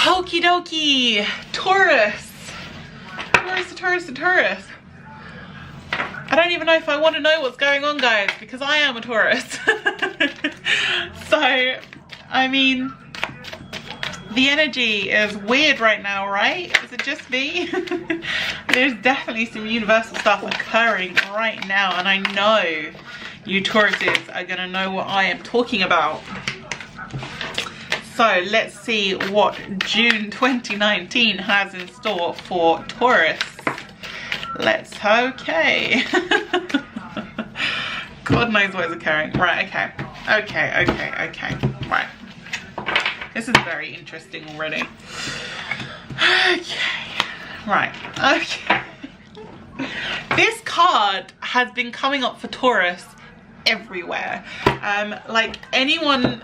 Okie dokie, Taurus. Taurus. I don't even know if I want to know what's going on, guys, because I am a Taurus. So, I mean, the energy is weird right now, right? Is it just me? There's definitely some universal stuff occurring right now, and I know you Tauruses are going to know what I am talking about. So let's see what June 2019 has in store for Taurus. Okay. God knows what is occurring. Right, okay. Right. This is very interesting already. Okay. This card has been coming up for Taurus everywhere. Like anyone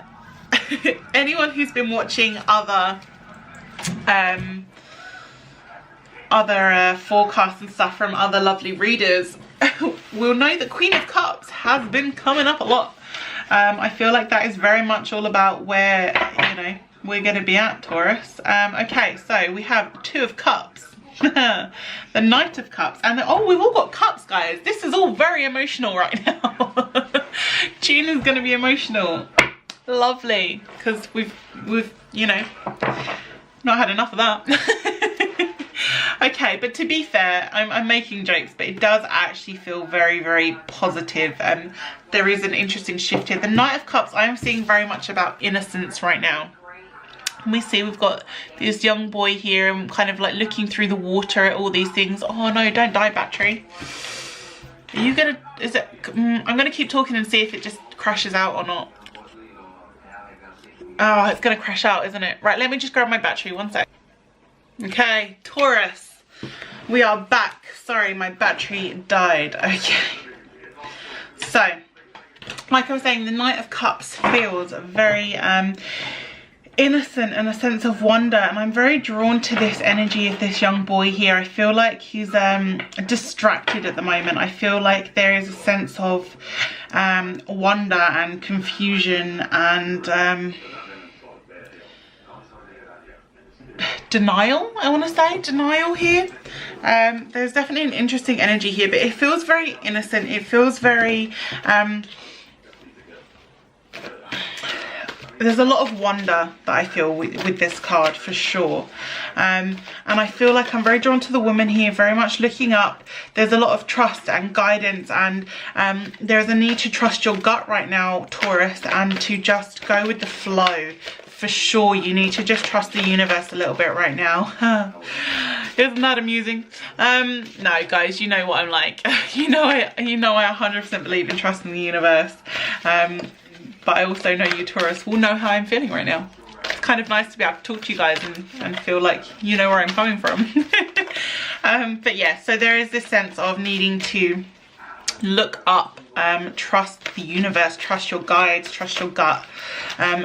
who's been watching other forecasts and stuff from other lovely readers will know that Queen of Cups has been coming up a lot. I feel like that is very much all about where, you know, we're going to be at, Taurus. Okay, so we have Two of Cups, the Knight of Cups, and oh, we've all got cups, guys. This is all very emotional right now. June is going to be emotional. Lovely, because we've you know, not had enough of that. Okay, but to be fair, I'm making jokes, but it does actually feel very, very positive. There is an interesting shift here. The Knight of Cups, I am seeing very much about innocence right now. We see we've got this young boy here and kind of like looking through the water at all these things. Oh no, don't die, battery. Are you gonna, is it, I'm gonna keep talking and see if it just crashes out or not. Oh, it's gonna crash out, isn't it? Right, let me just grab my battery, one sec. Okay, Taurus, we are back. Sorry, my battery died. Okay. So, like I was saying, the Knight of Cups feels very innocent and a sense of wonder, and I'm very drawn to this energy of this young boy here. I feel like he's distracted at the moment. I feel like there is a sense of wonder and confusion and denial. I want to say denial here. There's definitely an interesting energy here, but it feels very innocent. It feels very there's a lot of wonder that I feel with this card, for sure. And I feel like I'm very drawn to the woman here, very much looking up. There's a lot of trust and guidance, and there's a need to trust your gut right now, Taurus, and to just go with the flow. For sure, you need to just trust the universe a little bit right now. Isn't that amusing? No, guys, you know what I'm like. You know I 100% believe in trusting the universe. But I also know you, Taurus, will know how I'm feeling right now. It's kind of nice to be able to talk to you guys and feel like you know where I'm coming from. But yeah, so there is this sense of needing to look up, trust the universe, trust your guides, trust your gut,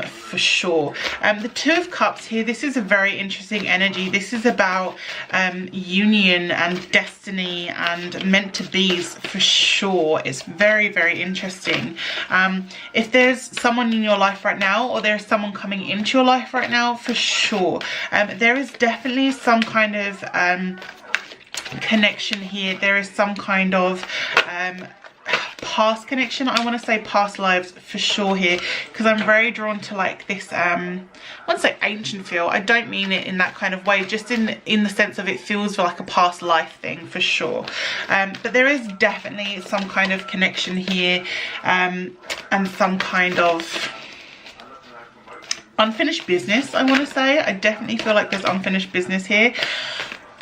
for sure. The Two of Cups here, this is a very interesting energy. This is about union and destiny and meant to be's, for sure. It's very, very interesting. If there's someone in your life right now, or there's someone coming into your life right now, for sure, there is definitely some kind of connection here. There is some kind of past connection. I want to say past lives, for sure here, because I'm very drawn to like this I won't say ancient feel. I don't mean it in that kind of way, just in the sense of it feels like a past life thing, for sure. But there is definitely some kind of connection here, and some kind of unfinished business, I want to say. I definitely feel like there's unfinished business here,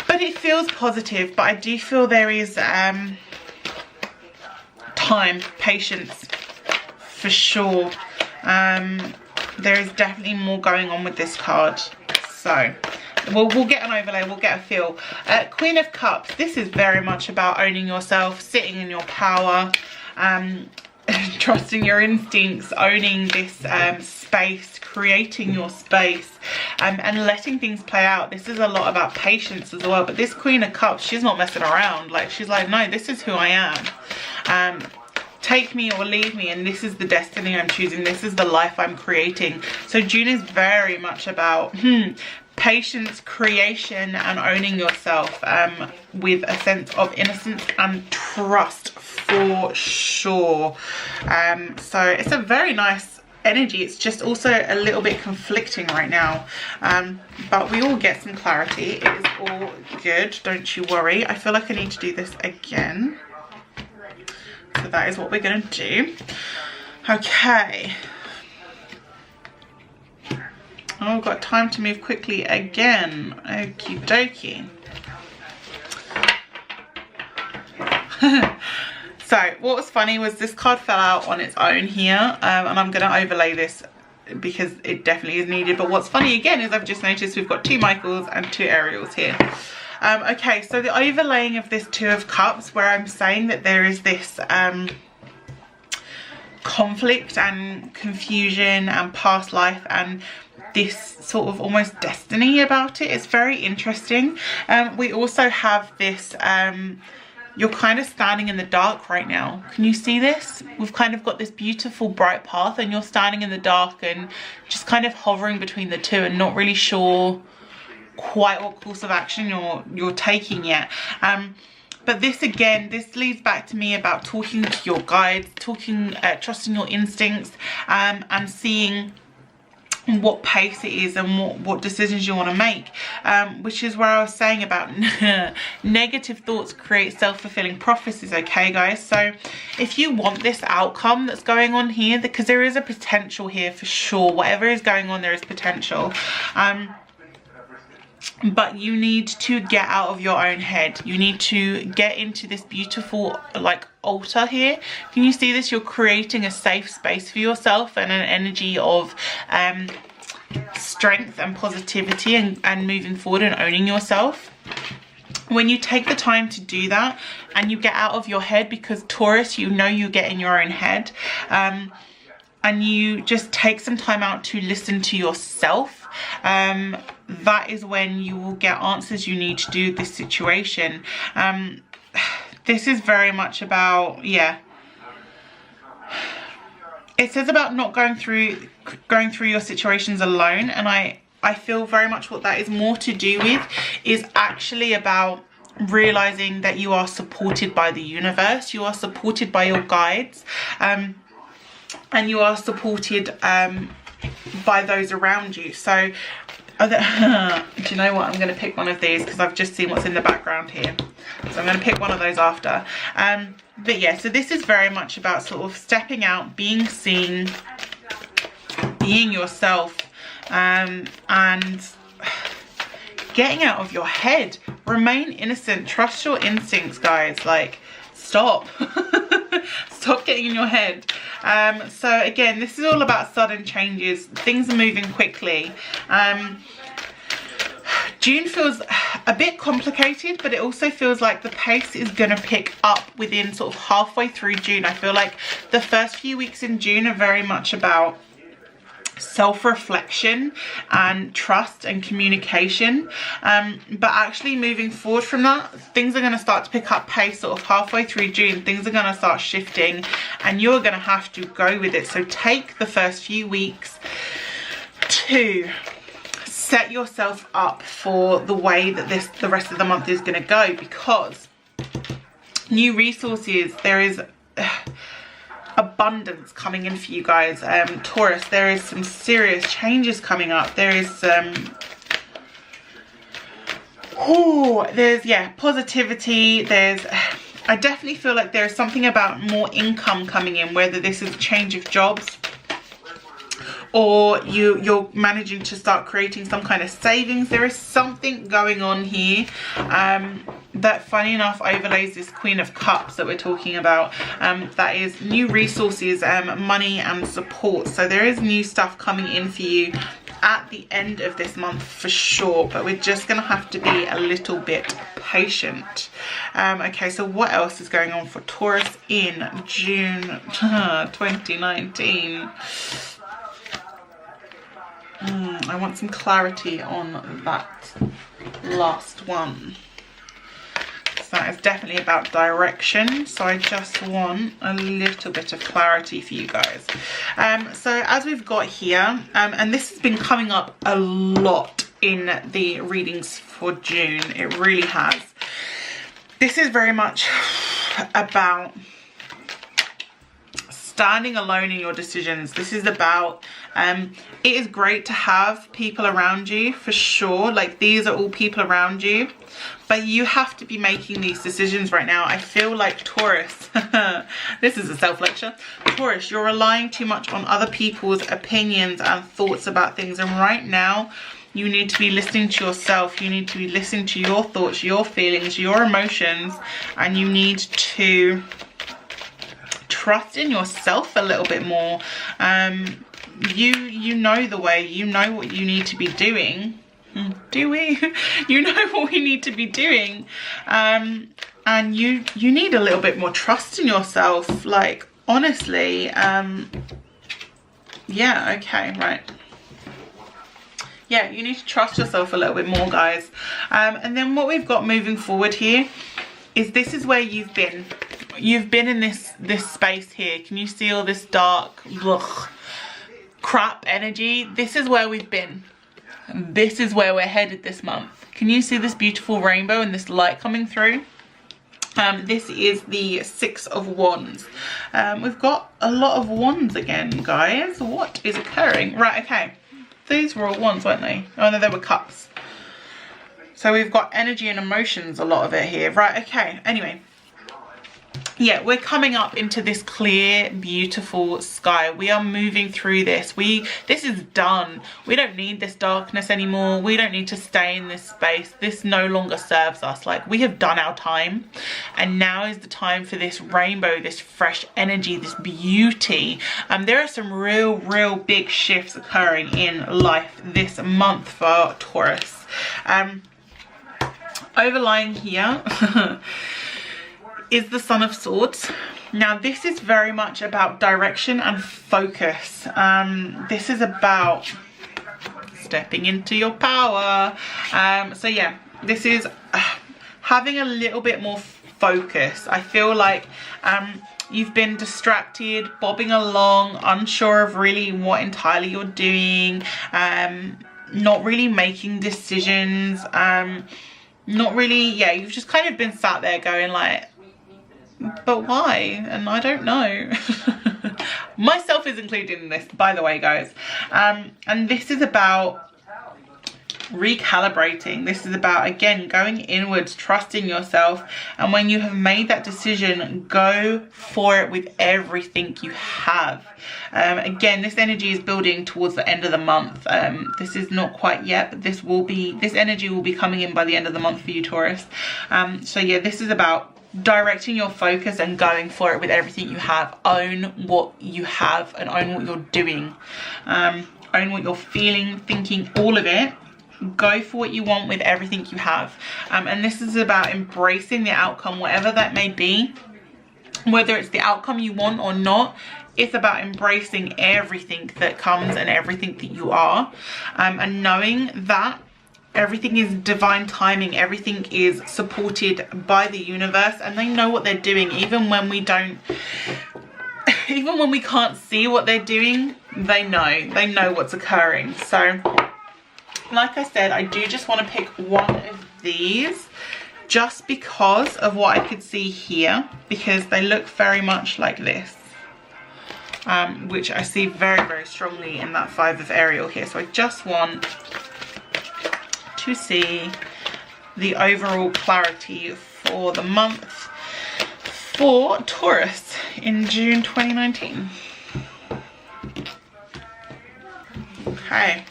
but it feels positive. But I do feel there is time, patience, for sure. There is definitely more going on with this card. So we'll get an overlay, we'll get a feel. Queen of Cups, this is very much about owning yourself, sitting in your power, trusting your instincts, owning this space, creating your space, and letting things play out. This is a lot about patience as well. But this Queen of Cups, she's not messing around. Like, she's like, no, this is who I am. Take me or leave me, and this is the destiny I'm choosing. This is the life I'm creating. So June is very much about patience, creation, and owning yourself with a sense of innocence and trust for sure. So it's a very nice energy. It's just also a little bit conflicting right now, but we all get some clarity. It is all good, don't you worry. I feel like I need to do this again, so that is what we're going to do. Okay. Oh, I've got time to move quickly again. Okie dokie. So what was funny was this card fell out on its own here, and I'm going to overlay this because it definitely is needed. But what's funny again is I've just noticed we've got 2 Michaels and 2 Ariels here. Okay, so the overlaying of this 2 of Cups, where I'm saying that there is this conflict and confusion and past life and this sort of almost destiny about it. It's very interesting. We also have this, you're kind of standing in the dark right now. Can you see this? We've kind of got this beautiful bright path and you're standing in the dark and just kind of hovering between the 2 and not really sure quite what course of action you're taking yet. But this again, this leads back to me about talking to your guides, trusting your instincts, and seeing what pace it is and what decisions you want to make, which is where I was saying about negative thoughts create self-fulfilling prophecies. Okay guys, so if you want this outcome that's going on here, because there is a potential here for sure, whatever is going on there is potential, but you need to get out of your own head. You need to get into this beautiful like altar here. Can you see this? You're creating a safe space for yourself and an energy of strength and positivity and moving forward and owning yourself. When you take the time to do that and you get out of your head, because Taurus, you know you get in your own head, and you just take some time out to listen to yourself, that is when you will get answers you need to do this situation. This is very much about, yeah, it says about not going through your situations alone, and I feel very much what that is more to do with is actually about realizing that you are supported by the universe, you are supported by your guides, and you are supported by those around you. So do you know what, I'm going to pick one of these because I've just seen what's in the background here, so I'm going to pick one of those after. But yeah, so this is very much about sort of stepping out, being seen, being yourself, and getting out of your head. Remain innocent, trust your instincts, guys. Like, stop. Stop getting in your head. So again, this is all about sudden changes. Things are moving quickly. June feels a bit complicated, but it also feels like the pace is going to pick up within sort of halfway through June. I feel like the first few weeks in June are very much about self-reflection and trust and communication, but actually moving forward from that, things are going to start to pick up pace sort of halfway through June. Things are going to start shifting and you're going to have to go with it. So take the first few weeks to set yourself up for the way that the rest of the month is going to go, because new resources, there is abundance coming in for you guys. Taurus, there is some serious changes coming up. There is there's, yeah, positivity. There's, I definitely feel like there is something about more income coming in, whether this is a change of jobs or you're managing to start creating some kind of savings. There is something going on here that, funny enough, overlays this Queen of Cups that we're talking about. That is new resources, money and support. So there is new stuff coming in for you at the end of this month for sure, but we're just gonna have to be a little bit patient. Okay, so what else is going on for Taurus in June 2019? I want some clarity on that last one. So that is definitely about direction. So I just want a little bit of clarity for you guys. So as we've got here, and this has been coming up a lot in the readings for June. It really has. This is very much about standing alone in your decisions. This is about, it is great to have people around you for sure. Like, these are all people around you, but you have to be making these decisions right now. I feel like Taurus, this is a self-lecture. Taurus, you're relying too much on other people's opinions and thoughts about things. And right now, you need to be listening to yourself. You need to be listening to your thoughts, your feelings, your emotions, and you need to trust in yourself a little bit more. You know the way, you know what you need to be doing. Do we? You know what we need to be doing. And you need a little bit more trust in yourself. Like, honestly, yeah, okay, right. Yeah, you need to trust yourself a little bit more, guys. And then what we've got moving forward here is, this is where you've been. You've been in this space here. Can you see all this dark, ugh, crap energy? This is where we've been. This is where we're headed this month. Can you see this beautiful rainbow and this light coming through? This is the 6 of Wands. We've got a lot of wands again, guys. What is occurring? Right, okay. These were all wands, weren't they? Oh no, they were cups. So we've got energy and emotions, a lot of it here. Right, okay. Anyway. Yeah, we're coming up into this clear, beautiful sky. We are moving through this. This is done. We don't need this darkness anymore. We don't need to stay in this space. This no longer serves us. Like, we have done our time. And now is the time for this rainbow, this fresh energy, this beauty. There are some real big shifts occurring in life this month for Taurus. Overlying here is the Son of Swords. Now, this is very much about direction and focus. This is about stepping into your power. So yeah, this is having a little bit more focus. I feel like you've been distracted, bobbing along, unsure of really what entirely you're doing, not really making decisions, not really, yeah, you've just kind of been sat there going like, but why? And I don't know. Myself is included in this, by the way, guys. And this is about recalibrating. This is about, again, going inwards, trusting yourself. And when you have made that decision, go for it with everything you have. Again, this energy is building towards the end of the month. This is not quite yet, but this energy will be coming in by the end of the month for you, Taurus. So yeah, this is about directing your focus and going for it with everything you have. Own what you have and own what you're doing. Own what you're feeling, thinking, all of it. Go for what you want with everything you have. And this is about embracing the outcome, whatever that may be. Whether it's the outcome you want or not, it's about embracing everything that comes and everything that you are. And knowing that everything is divine timing, everything is supported by the universe, and they know what they're doing. Even when we don't, even when we can't see what they're doing, they know what's occurring. So like I said, I do just want to pick one of these just because of what I could see here, because they look very much like this, which I see very strongly in that 5 of Ariel here. So I just want to see the overall clarity for the month for Taurus in June 2019. Okay.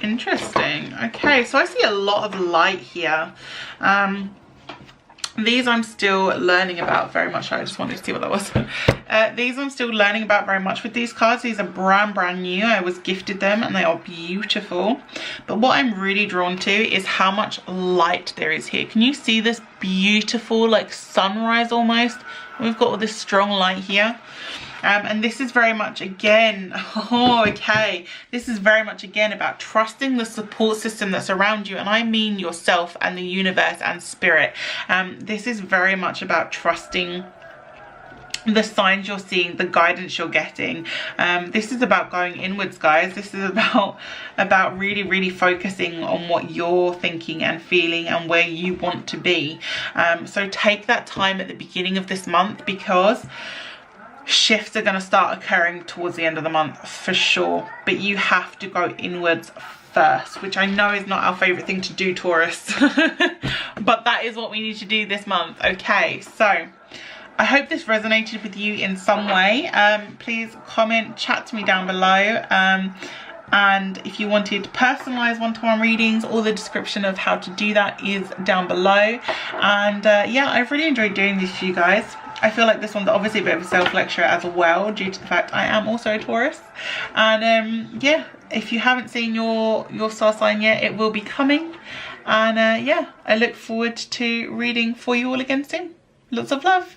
Interesting. Okay, so I see a lot of light here. These I'm still learning about very much. I just wanted to see what that was. These I'm still learning about very much with these cards. These are brand new. I was gifted them and they are beautiful. But what I'm really drawn to is how much light there is here. Can you see this beautiful like sunrise almost? We've got all this strong light here. And this is very much again, this is very much again about trusting the support system that's around you, and I mean yourself and the universe and spirit. This is very much about trusting the signs you're seeing, the guidance you're getting. This is about going inwards, guys. This is about really focusing on what you're thinking and feeling and where you want to be. So take that time at the beginning of this month, because shifts are going to start occurring towards the end of the month for sure, but you have to go inwards first, which I know is not our favorite thing to do, Taurus, but that is what we need to do this month. Okay, so I hope this resonated with you in some way. Please comment, chat to me down below. And if you wanted personalized one-to-one readings, all the description of how to do that is down below. And yeah, I've really enjoyed doing this for you guys. I feel like this one's obviously a bit of a self-lecture as well, due to the fact I am also a Taurus. And yeah, if you haven't seen your star sign yet, it will be coming. And yeah, I look forward to reading for you all again soon. Lots of love.